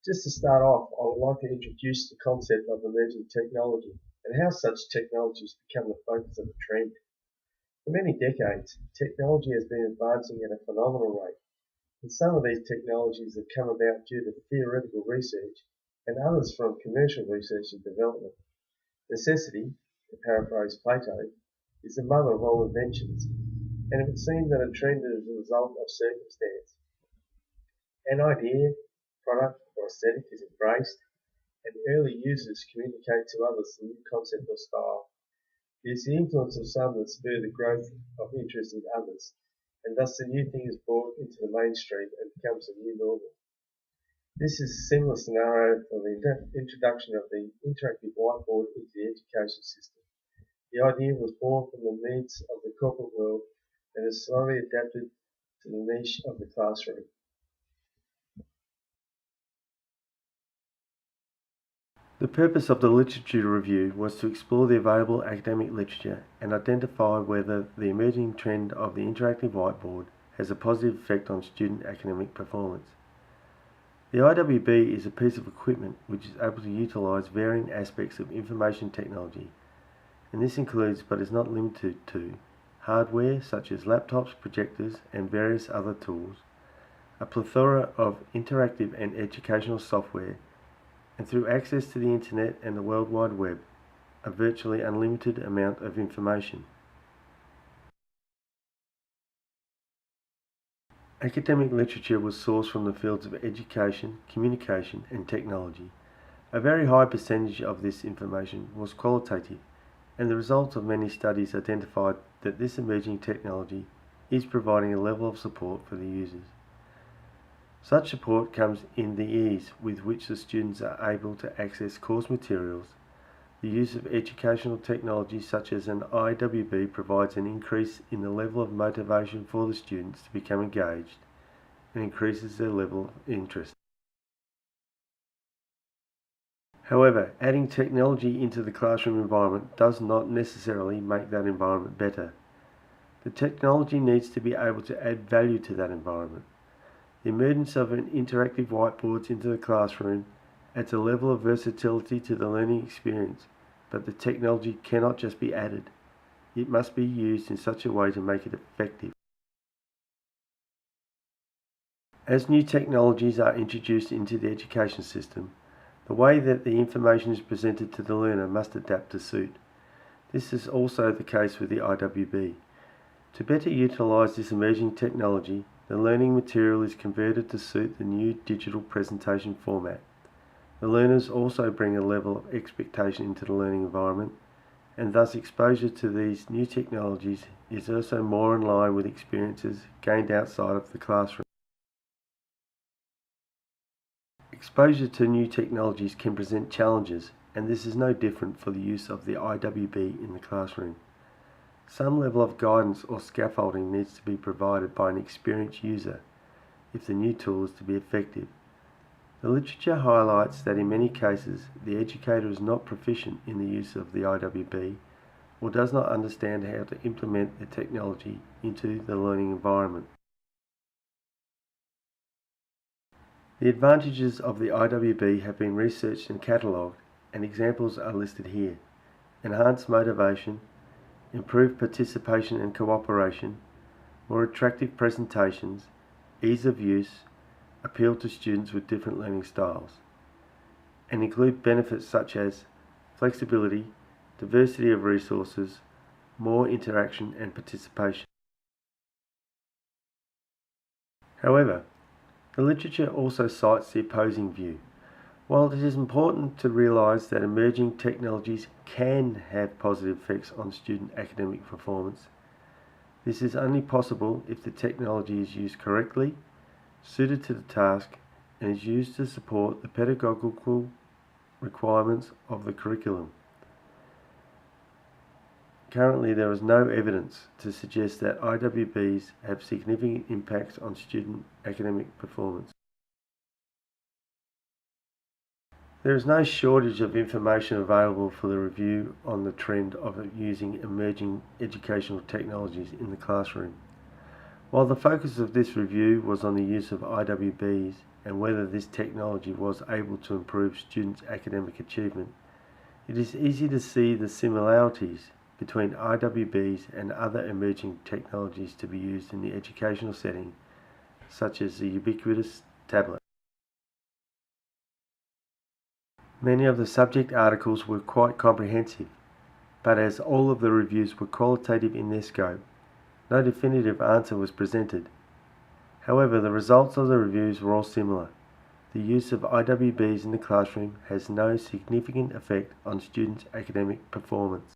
Just to start off, I would like to introduce the concept of emerging technology and how such technologies become the focus of a trend. For many decades, technology has been advancing at a phenomenal rate, and some of these technologies have come about due to theoretical research and others from commercial research and development. Necessity, to paraphrase Plato, is the mother of all inventions, and it would seem that a trend is a result of circumstance. An idea, product, or aesthetic is embraced, and early users communicate to others the new concept or style. It is the influence of some that spur the growth of interest in others, and thus the new thing is brought into the mainstream and becomes a new normal. This is a similar scenario for the introduction of the interactive whiteboard into the education system. The idea was born from the needs of the corporate world and has slowly adapted to the niche of the classroom. The purpose of the literature review was to explore the available academic literature and identify whether the emerging trend of the interactive whiteboard has a positive effect on student academic performance. The IWB is a piece of equipment which is able to utilise varying aspects of information technology, and this includes but is not limited to hardware such as laptops, projectors and various other tools, a plethora of interactive and educational software, and through access to the Internet and the World Wide Web, a virtually unlimited amount of information. Academic literature was sourced from the fields of education, communication and technology. A very high percentage of this information was qualitative, and the results of many studies identified that this emerging technology is providing a level of support for the users. Such support comes in the ease with which the students are able to access course materials. The use of educational technology such as an IWB provides an increase in the level of motivation for the students to become engaged and increases their level of interest. However, adding technology into the classroom environment does not necessarily make that environment better. The technology needs to be able to add value to that environment. The emergence of an interactive whiteboards into the classroom adds a level of versatility to the learning experience, but the technology cannot just be added. It must be used in such a way to make it effective. As new technologies are introduced into the education system, the way that the information is presented to the learner must adapt to suit. This is also the case with the IWB. To better utilise this emerging technology, the learning material is converted to suit the new digital presentation format. The learners also bring a level of expectation into the learning environment, and thus exposure to these new technologies is also more in line with experiences gained outside of the classroom. Exposure to new technologies can present challenges, and this is no different for the use of the IWB in the classroom. Some level of guidance or scaffolding needs to be provided by an experienced user if the new tool is to be effective. The literature highlights that in many cases the educator is not proficient in the use of the IWB or does not understand how to implement the technology into the learning environment. The advantages of the IWB have been researched and catalogued, and examples are listed here. Enhanced motivation, improved participation and cooperation, more attractive presentations, ease of use, appeal to students with different learning styles, and include benefits such as flexibility, diversity of resources, more interaction and participation. However, the literature also cites the opposing view. While it is important to realise that emerging technologies can have positive effects on student academic performance, this is only possible if the technology is used correctly, suited to the task, and is used to support the pedagogical requirements of the curriculum. Currently, there is no evidence to suggest that IWBs have significant impacts on student academic performance. There is no shortage of information available for the review on the trend of using emerging educational technologies in the classroom. While the focus of this review was on the use of IWBs and whether this technology was able to improve students' academic achievement, it is easy to see the similarities between IWBs and other emerging technologies to be used in the educational setting, such as the ubiquitous tablet. Many of the subject articles were quite comprehensive, but as all of the reviews were qualitative in their scope, no definitive answer was presented. However, the results of the reviews were all similar. The use of IWBs in the classroom has no significant effect on students' academic performance.